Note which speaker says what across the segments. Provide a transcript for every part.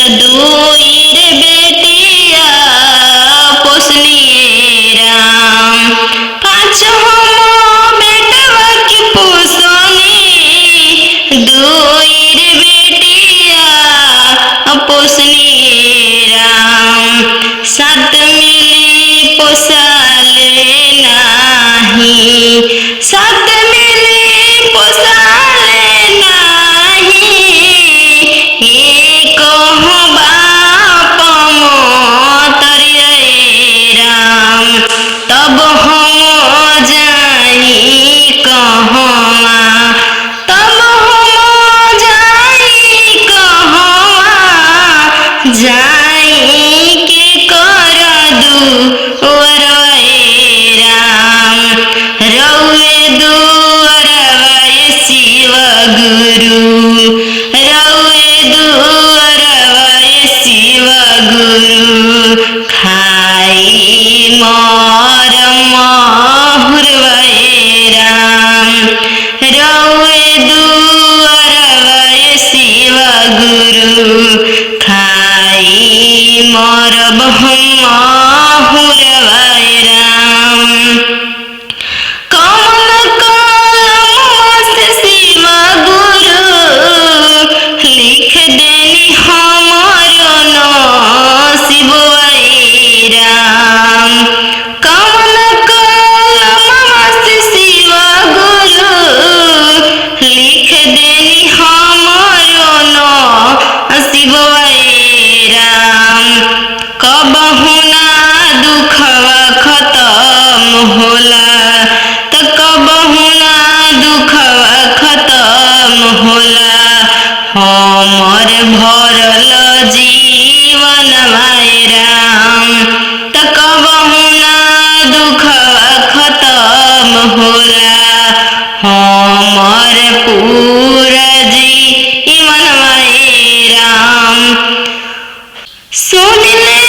Speaker 1: दुईर बेटिया पोसनिए राम। पाँच हम बेटवा की पोसनी दुईर बेटिया पोसनिए राम। सात मिली पोसाले नाही सात मिली पोसाले नाही एक बाप मोतरिए राम। तब हम जाई कहवा तब हम जाई कहवा जाई के कर दुअरवे राम। रउए दुअरवे शिव गुरु रउए दुअरवे शिव गुरु खाई मोर महुरवे राम। रउए दुअरवे शिव गुरु खाई मोर महुरवे राम। कौन कलम से शिव गुरु लिख देनी हमारो नसीबवे राम। कौन कलम से शिव गुरु लिख देनी हमारो नसीबवे राम। कबहु ना दुखवा खत्म होला त कबहु ना दुखवा खत्म होला। हमर भरल जीवन राम त कबहु ना दुखवा खत्म होला। हमर पूरा जीवन राम। सुन ले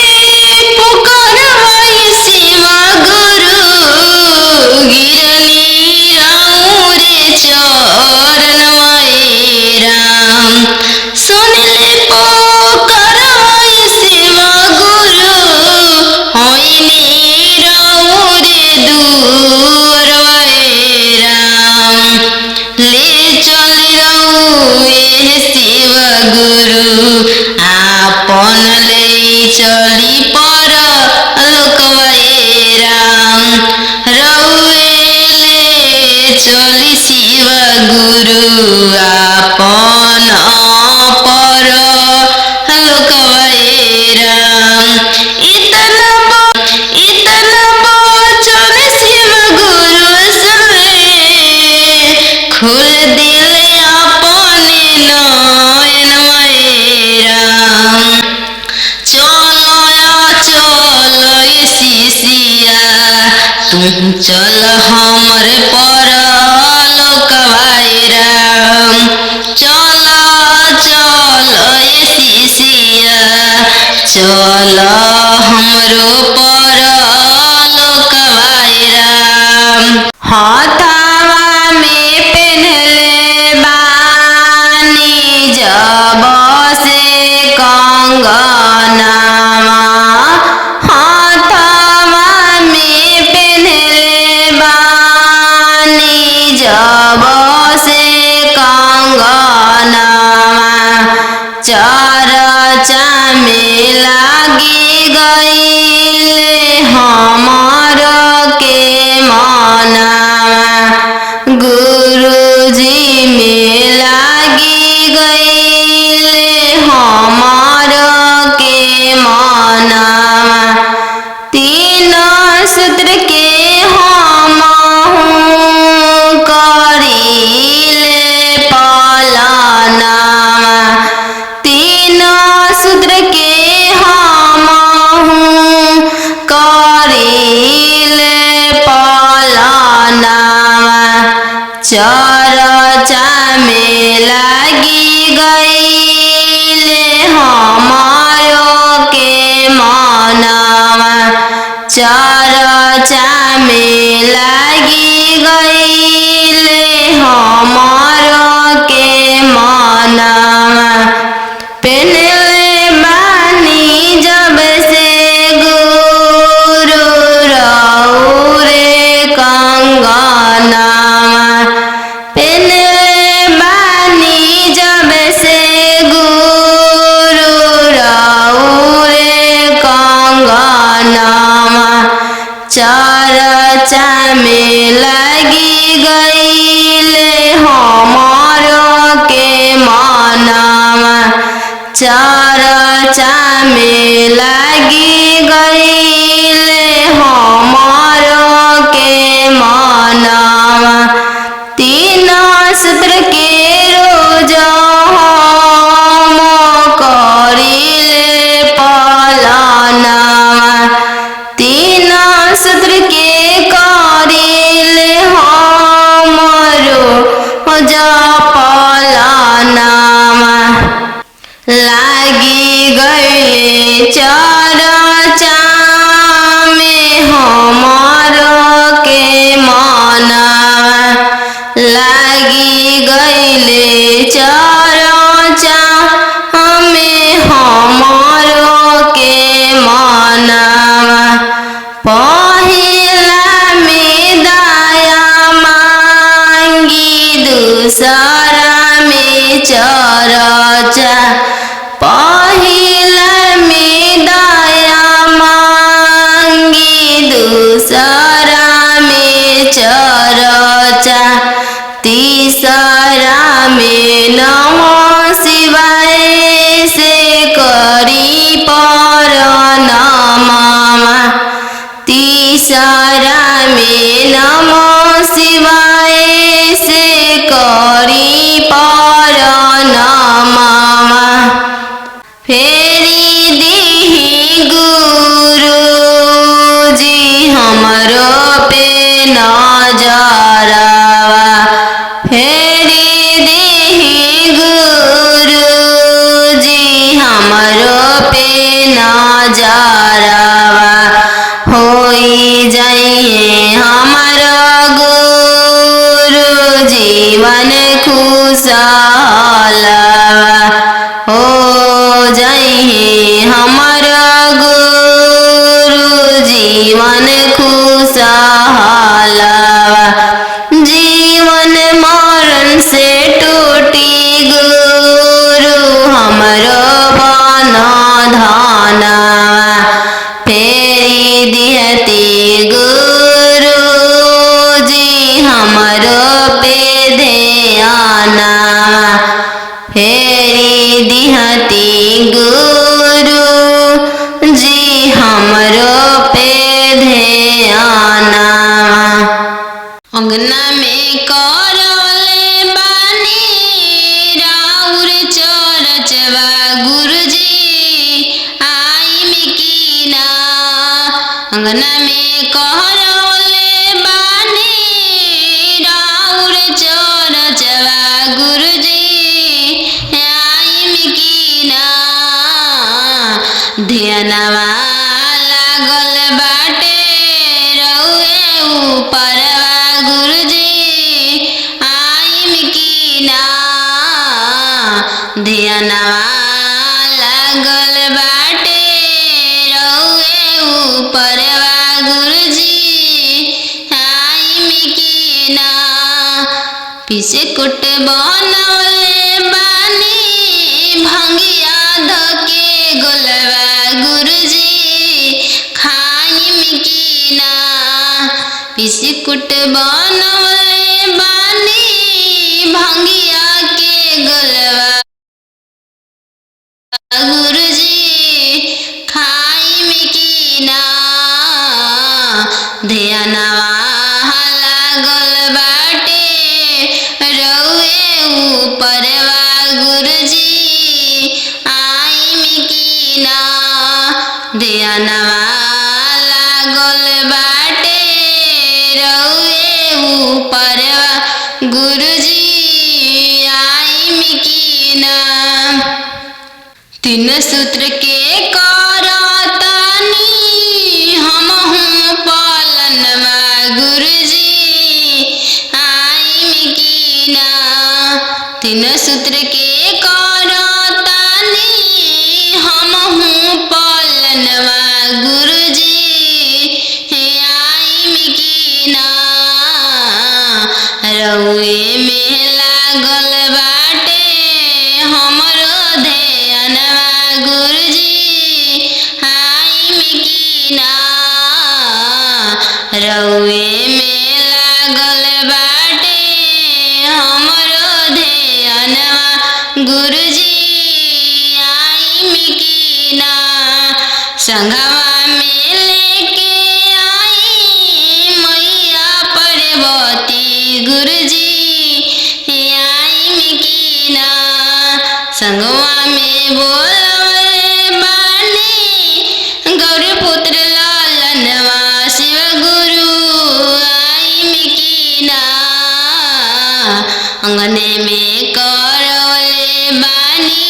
Speaker 1: पुकारवाई शिव गुरु गिरनी राउरे चरणवाई राम। सुन ले पुकारवाई शिव गुरु होइनी राउरे दुअरवाई राम। ले चल रउए शिव गुरु आपन ले चली पर लोकवे राम। रउए ले चली शिव गुरु आपन पर लोकवे राम। इतना बचन शिव गुरु सुने खुल दिले अपने नयनवे राम। चल शिशिया तुम चल हमर पर लोकवाई राम। चल शिशिया चल हमरो पर लोकवाई राम। हाथवा में पेन्हले बानी जब से कंगनवा हाथवा में पेन्हले बानी जब से कंगनवा। चरचा में लागी गईले हमर के मनवा। गुरुजी में लागी गईले हमर के मनवा। तीन सूत्र के हमहु करीले पालनवा। तीन सूत्र के हमहु करीले पालनवा। चरचा में लागी गईले हमारो के मनवा। चरचा में लागी गईले हमारो के मनवा। पेन्हले मनवा चर्चा में लागी गईले हमारो के मनवा तीन सूत्र के रोज हम करिले पालनवा तीन सूत्र के करिले हमरो पालनवा लागी गईले चर्चा में हमारो के मनवा लागी गईले चर्चा हमें हमारो के मनवा पहिला में दया मांगी दूसरा में चर्चा पहिला में दया मांगी दूसरा में चर्चा तीसरा में नमः शिवाय से करी परनामा तीसरा में नमः शिवाय से करी परनामा फेरी दीही गुरु जी हमरो पे नजरवा फेरी दीही गुरु जी हमरो पे नजरवा होई जाइए हमारो गुरु जीवन खुशहालवा हो जाइए हमारो गुरु जीवन खुशहालवा जीवन मरण से टूटी गुरु हमरो बन धनवा फेरी दिहती गुरु जी हमरो पे ध्यानवा फेरी दिहती गुरु जी हमरो पे ध्यानवा अंगना में करले बानी राउर चरचवा गुरुजी आई मिकीना अंगना में करले बानी राउर चरचवा गुरुजी आई मिकीना ध्यानवा लागल बाटे रउए ऊपरवा गुरुजी आई मिकीना ध्यानवा लागल बाटे रउए ऊपरवा गुरुजी आई मिकीना पीछे कुट बनौले बानी भंगिया धके गोलवा गुरुजी खाई मिकीना बिस्कुट बनौले बानी भंगिया के गोलवा गुरुजी खाई मिकीना ध्यानवा लागल बाटे रउए ऊपरवा गुरुजी आई मिकीना ध्यानवा लागल बाटे रउए ऊपरवा गुरुजी आई मिकीना तीन सूत्र के करतानी हमहू पालनवा गुरुजी आई मिकीना तीन सूत्र के करतानी हमहू पालनवा गुरुजी आई मिकीना रउए में लागल बाटे हमरो ध्यानवा गुरुजी आई मिकीना रउए में लागल बाटे हमरो ध्यानवा गुरुजी संघवा में लेके आई मैया पार्वती गुरुजी आई में की ना संगवा में बोलवले बानी गौरी पुत्र लालनवा शिव गुरु आई में की ना अंगने में करवले बानी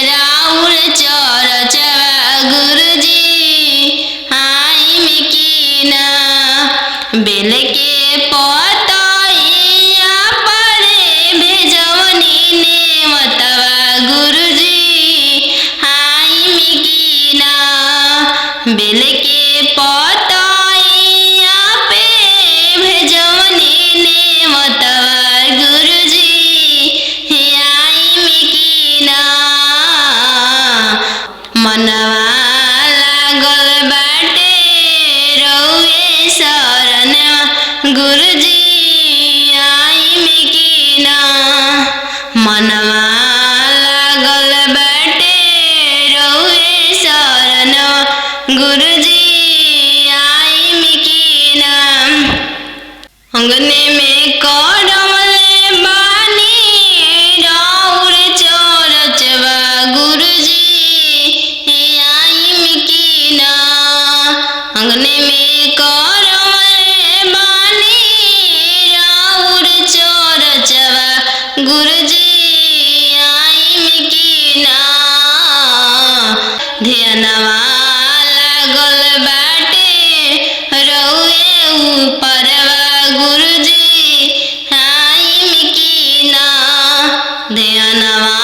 Speaker 1: राउर चरचवा गुरुजी आई में की ना बेल के पतइया परे भेजवनी नेवतवा गुरुजी आई में की ना बेल के पतइया पे भेजवनी नेवतवा गुरुजी आई में की ना मनवा लागल बाटे रउए शरणवा गुरुजी आई में की ना मनवा लागल बाटे रउए शरणवा गुरुजी आई में की ना अंगने में करवले बानी राउर चरचवा गुरुजी आई में की ना अंगने में करवले बानी राउर चरचवा गुरुजी आई में की ना ध्यानवा लागल बाटे रउए ऊपरवा गुरुजी आई में की ना ध्यानवा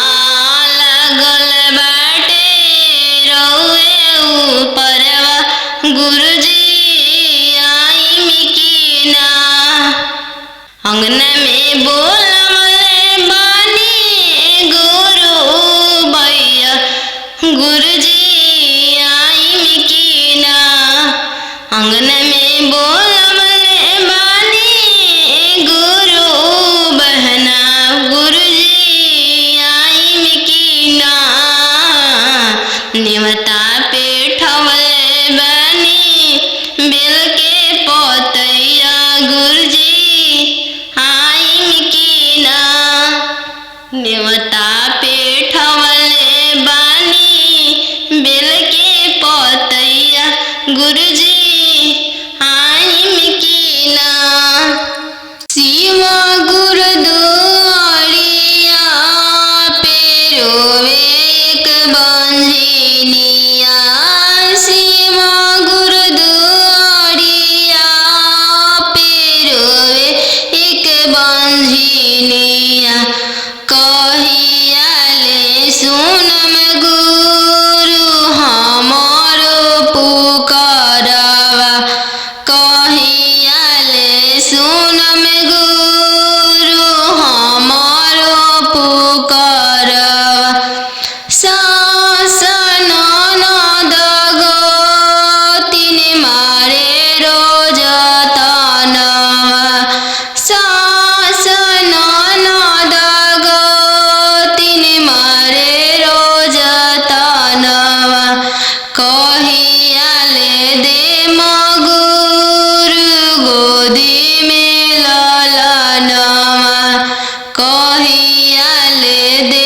Speaker 1: लागल बाटे रउए ऊपरवा गुरुजी आई में की ना अंगना में बोलवले बानी गुरु भैया गुरुजी आई में की ना अंगना में बोलवले बानी गुरु बहना गुरुजी आई में की ना निवता पे ठवले बानी बेल के पतइया गुरुजी आई में की ना निवता पे ठवले बानी बेल के पतइया गुरुजी आई में की ना शिव गुरु दुआरिया पे रोवे एक बंझिनिया शिव गुरु दुआरिया पे रोवे एक बंझिनिया कहिया ले सुनम गुरु हमरो पुकारवा कहिया ले सुनम गुरु हमरो पुकारवा सास ननद गोतिन मारे रोज तनवा सास ननद गोतिन मारे रोज तनवा कहिया ले दे गुरु गोदी में ललनवा कहिया ले दे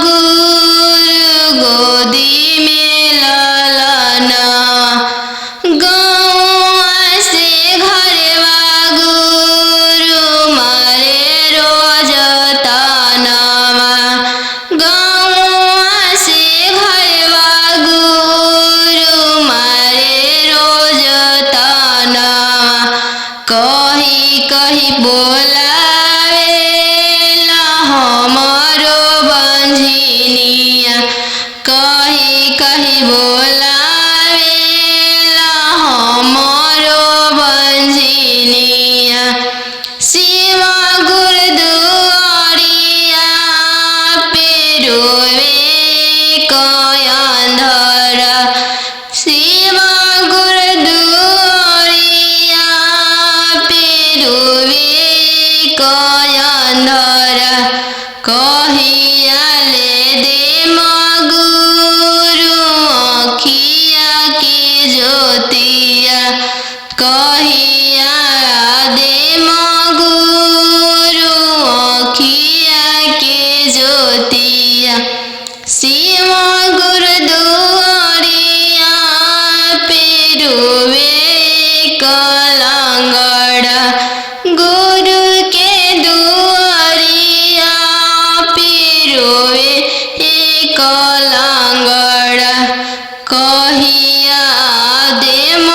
Speaker 1: गुरु गोदी में ललनवा गौआ से घरवा गुरु मारे रोज तनवा गौआ से घरवा गुरु मारे रोज तनवा कही कही बोलावेला हमरो बंझिनिया कही कही बोलावेला हमरो बंझिनिया शिव गुरु दुआरिया पे रोवे कोई अंधरा शिव गुरु दुआरिया पे रोवे कोई अंधरा कहिया ले दे गुरु आँखी कलंगड़ कहिया देम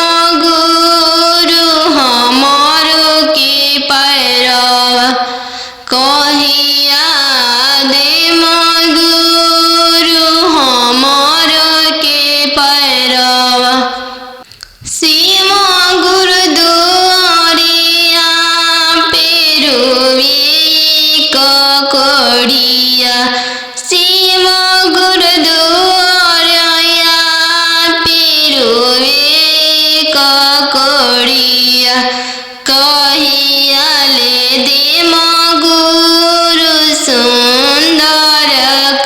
Speaker 1: गुरु हमारो के पैरवा कहिया देम गुरु हमारो के पैरवा शिव गुरुद्वारिया पेरुवे ककोड़िया शिव गुरुद्वारिया पेरुवे ककोड़िया कहिया ले देम गुरु सुंदर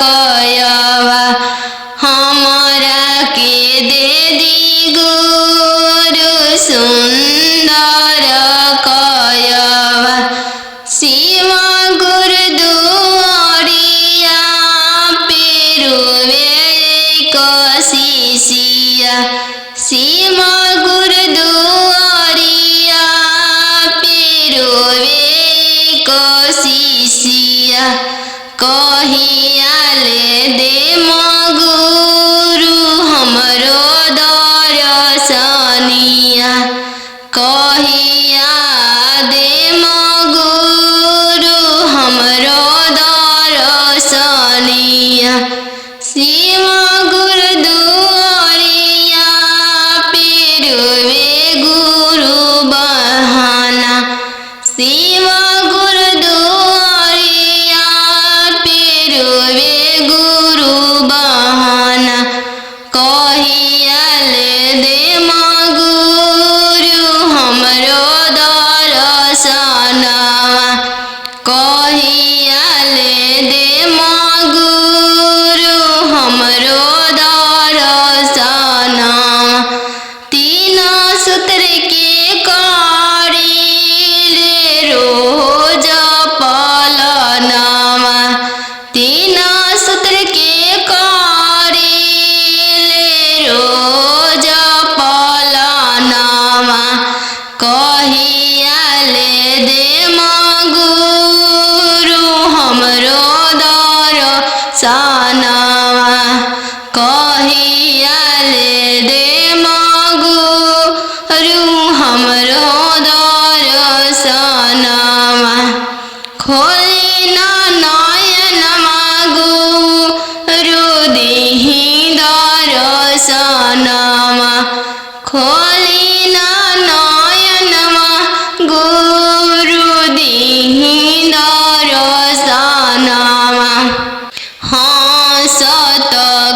Speaker 1: कयवा हमरा के दे दी गुरु सुंदर कयवा शिव गुरुद्वारिया पेरुवे कशिशिया शिव गुरुद्वारिया पेरुवे कशिशिया कहिया ले देम गुरु हमरो दर्शनिया कहिया देम गुरु हमरो दर्शनिया शिव गुरुद्वारिया पेरुवे गुरु बहाना शिव गुरुद्वारिया पेरुवे गुरु बहाना कहिया ले देम गुरु हमरो दर्शनवा कहिया ले देम गुरु हमरो दर्शनवा तीन सूत्र के करिले रोज पालनवा तीन सूत्र के करिले रोज पालनवा कहिया ले देम गुरु हमरो दर्शनवा कहिया ले देम गुरु हमरो दर्शनवा खोली ना नयनमा गुरु देहि दर्शनवा खोली ना नयनमा गुरु देहि दर्शनवा हंसत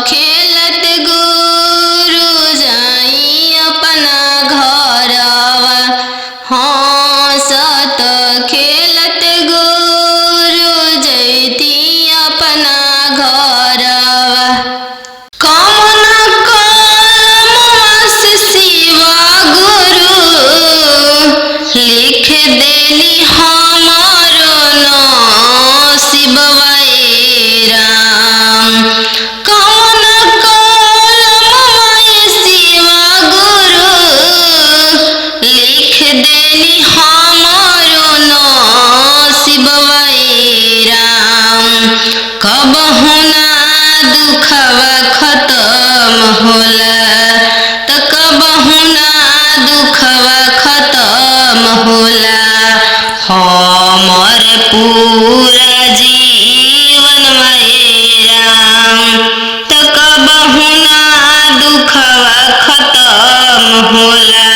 Speaker 1: खेलत गुरु जाई अपना घरवा हंसत खेलत गुरु जैती अपना घरवा कमना कलमस शिव गुरु लिख देली हमारो नसीबवा राम कमना कलमस शिव गुरु लिख देली हमारो नसीबवा राम कबहु ना दुखवा खत्म होला त कबहु ना दुखवा खत्म होला हमर पूरा जीवन राम त कबहु ना दुखवा खत्म होला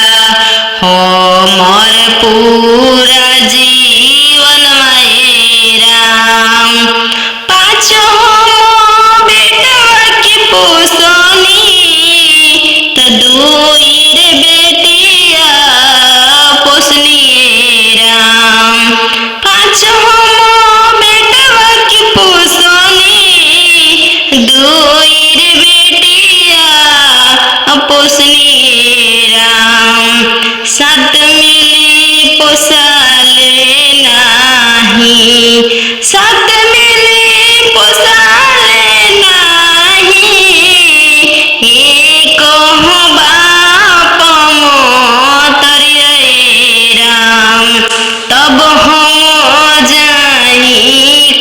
Speaker 1: हमर पूरा जीवन राम पाँचो बेटवा के पोसनी त दुई रे बेटिया पोसनी राम पाँचो बेटवा के पोसनी दुई रे बेटिया पोसनी राम सात मिली पोसाले नाही सात मिली पोसाले नाही एक बाप मोतरिया राम तब हम जाई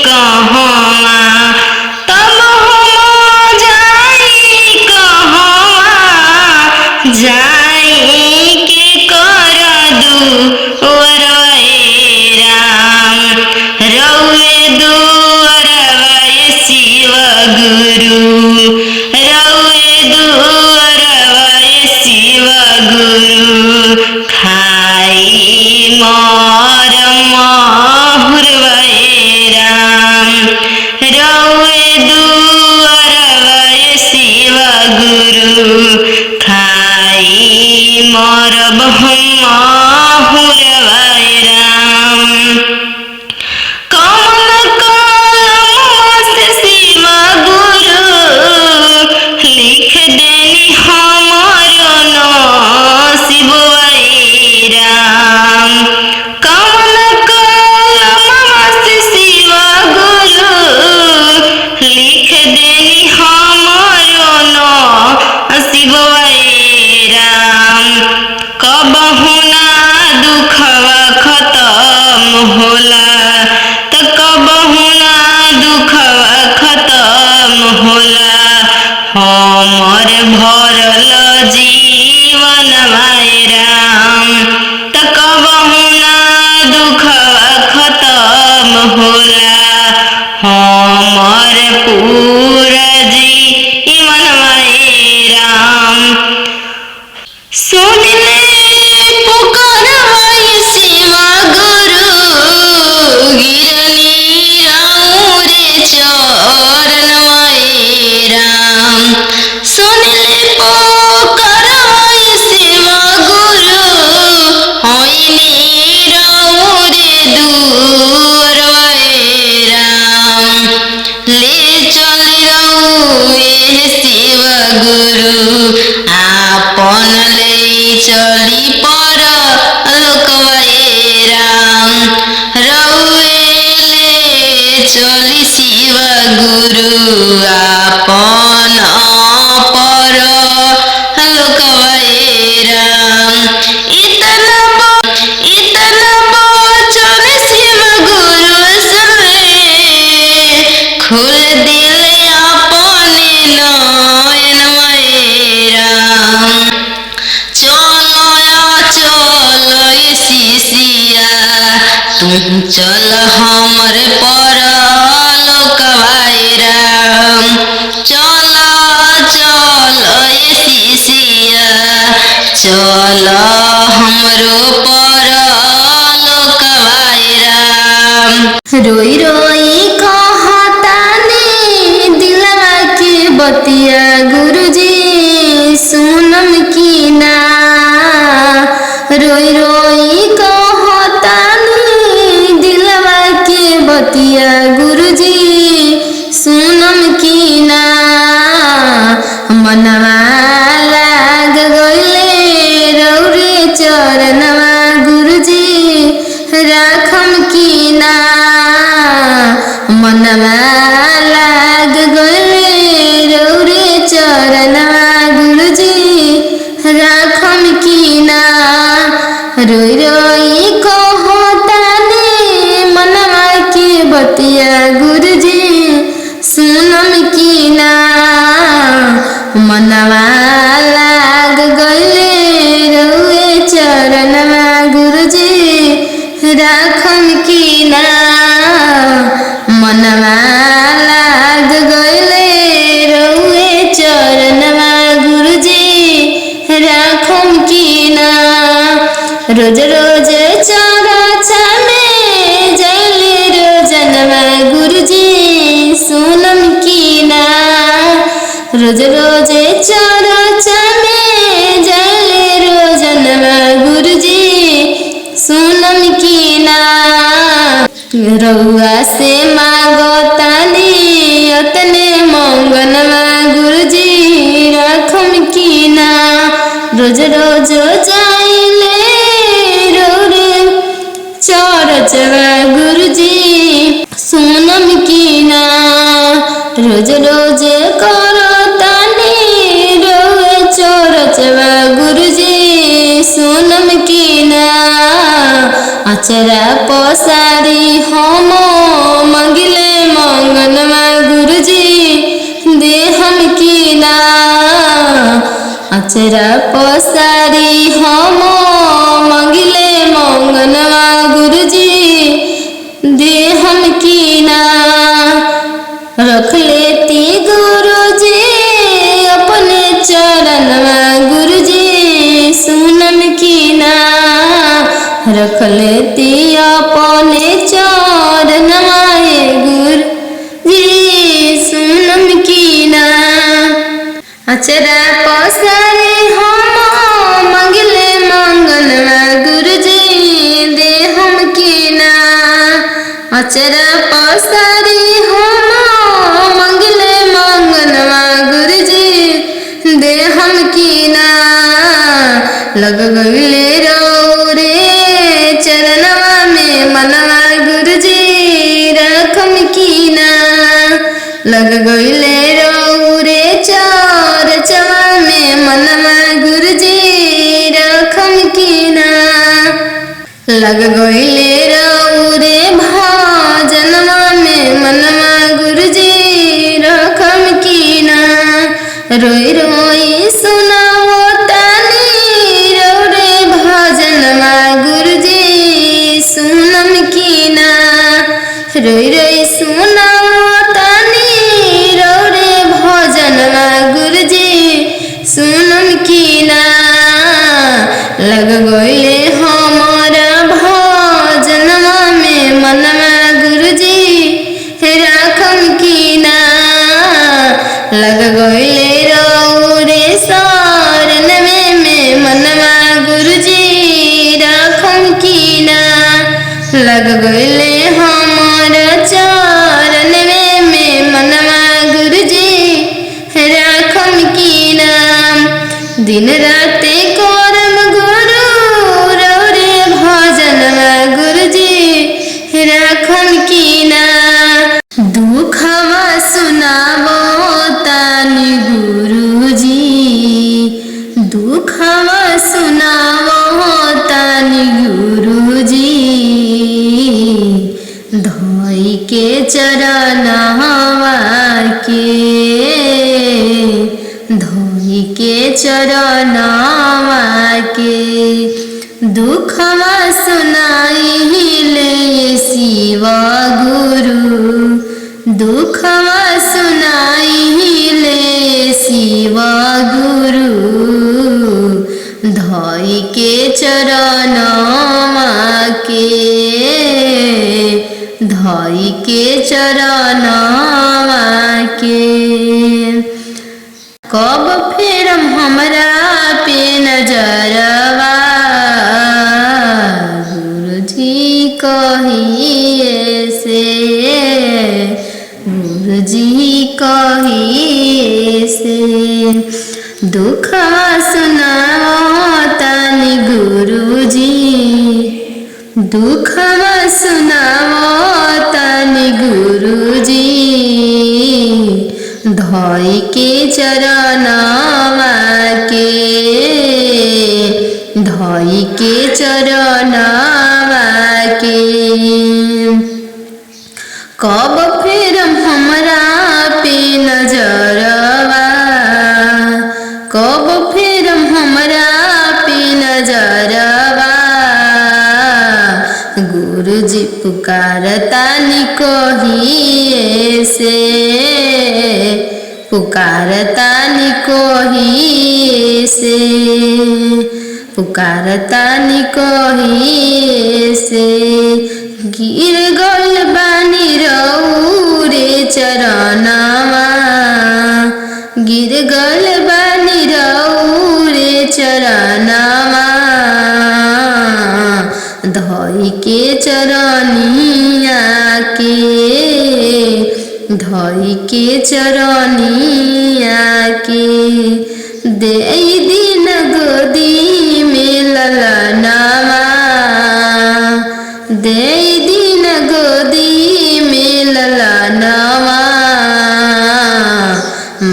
Speaker 1: कहमा तब हम शिव गुरु रउए दुअरवाए शिव गुरु खाई मोर माहुरवाए राम रउए दुअरवाए शिव गुरु खाई मोर माहुरवाए राम कमल कलम से शिव गुरु लिख देनी हमारो नसीबवाए राम कमल कलम से शिव गुरु लिख देनी हमारो नसीबवाए राम कबहु ना दुखवा खत्म होला त कबहु ना दुखवा खत्म होला हमर भरल जीवन माय राम त कबहु ना दुखवा खत्म होला हमर पूरा जीवन माय राम सुन ले पुकारवाए शिव गुरु गिरनी राउरे चरण माय राम सुन ले पुकारवाए शिव गुरु होइनी राउरे दूर माय राम ले चल रउए शिव गुरु आपन ले चली पर लोकवाए राम रउए ले चली शिव गुरु आपन पर लोकवाए राम इतना वचन शिव गुरु सुने खोल दिले अपने नयन माय राम चलो शिष्या तुम चल हमर पर लोकवाए राम चल शिष्या चल हमरो पर लोकवाए राम रोई रोई कहतानी दिलवा के बतिया गुरुजी सुनम की ना रोई रोई कहतानी दिलवा के बतिया गुरुजी सुनम की ना मनवा लाग गइले रउरे चरणवा गुरुजी राखम की ना मनवा लाग गइले रउरे चरणवा गुरुजी राखम की ना रोई रोई कहतानी मनवा के बतिया गुरुजी सुनम की ना मनवा लाग गइले रउए चरणवा गुरुजी राखम की ना मनवा लाग गइले रउए चरणवा गुरुजी राखम की ना रोज रोज चरचा में जले रोजनवा गुरुजी सुनम की ना रोज रोज चरचा में जले रोजनवा गुरुजी सुनम की ना रउआ से मांगतानी अतने मंगनवा गुरुजी राखम की ना रोज रोज जाइले रउरे चरचवा गुरुजी सुनम की ना रोज रोज करतानी रउए चरचवा गुरुजी सुनम की ना अचरा पसारी हम मंगिले मंगनवा गुरुजी दे हम की ना अचरा पसारी हम मंगिले मंगनवा गुरुजी दे हम की ना रख ले रख लेती अपने चरणवा गुरुजी सुनम कीना। अचरा पसारी हम मंगले मंगनवा गुरुजी दे हम कीना। अचरा पसारी हम मंगले मंगनवा गुरुजी दे हम कीना। लग गईले रे चरणवा में मनवा गुरुजी रखम कीना। लग गईले रे चरचवा में मनवा गुरुजी रखम कीना। लग गईले रे भजनवा में मनवा गुरुजी रखम कीना। रोई रोई सुनाओ तानी रे भजनवा गुरुजी सुनम कीना। रोई रोई सुनाओ तानी रे भजनवा गुरुजी सुनम कीना। लग गईले हमारा भजनवा में मनवा गुरुजी राखम कीना। लग गईले रे शरणवे में मनवा गुरुजी राखम कीना। लग गईले हमारा चरणवे में मनवा गुरुजी राखम कीना। दिन राते करम गुरु रे भजनवा गुरुजी राखम कीना। दुखवा सुनावो तानी गुरुजी दुखवा सुनावो तानी गुरुजी। धोई के चरणवा के धोई के चरणवा के दुखवा सुनाई ले शिव गुरु। दुखवा सुनाई ले शिव गुरु। धोई के चरणवा के धोई के चरणवा के। कब फेरम हमरा पे नजरवा गुरुजी कहिए से। गुरुजी कहिए से दुखवा सुनाओ तानी गुरुजी। दुखवा सुनाओ तानी गुरुजी। धोई के चरणवा के धोई के चरणवा के। कब फेरम हमरा पे नजरवा कब फेरम हमरा पे नजरवा। गुरुजी पुकारतानी कहिए से पुकारतानी कहिए से पुकारतानी कहिए से। गिर गल बानी रे चरणवा गिर गल बानी रे चरणवा। धोई के चरनिया के धोई के चरनिया के। दे दिन गोदी में ललनावा दे दिन गोदी में ललनावा।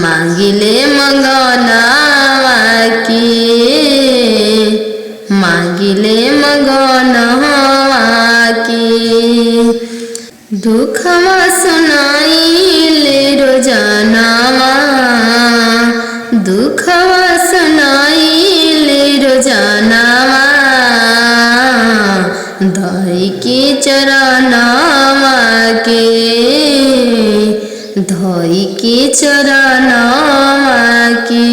Speaker 1: मांगिले मंगनवा के मांगिले मंगनवा के। दुखवा सुनाइले रोजानावा दुखवा सुनाइले रोजानावा। धोई के चरणवा के धोई के चरणवा के।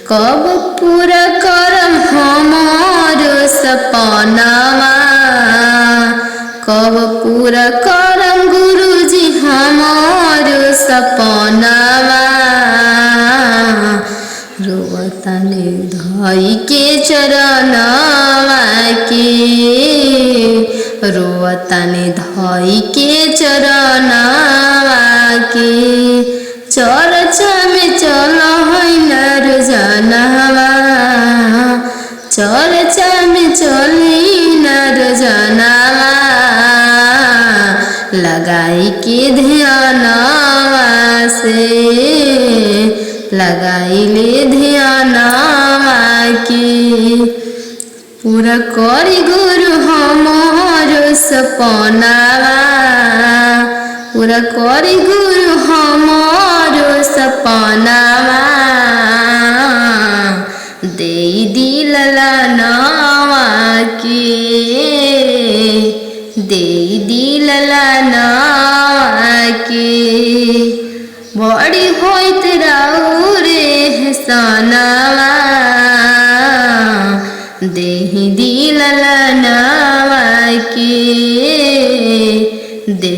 Speaker 1: कब पूरा करम हमारो सपनावा कब पूरा करम गुरुजी हमारो सपनावा रोवतानी धई के चरणवा के रोवतानी धई के चरणवा के चर्चा में चल है नर जनवा चर्चा में चली नर जनवा लगाई के ध्यानवा से लगाई ले ध्यानवा के पूरा करी गुरु हमारो सपनावा पूरा करी गुरु हमारो सपनावा दे दिलला नावा के दे दिलला नावा के बड़ी होइत राउरे हसनावा देहि दिलला नावा के दे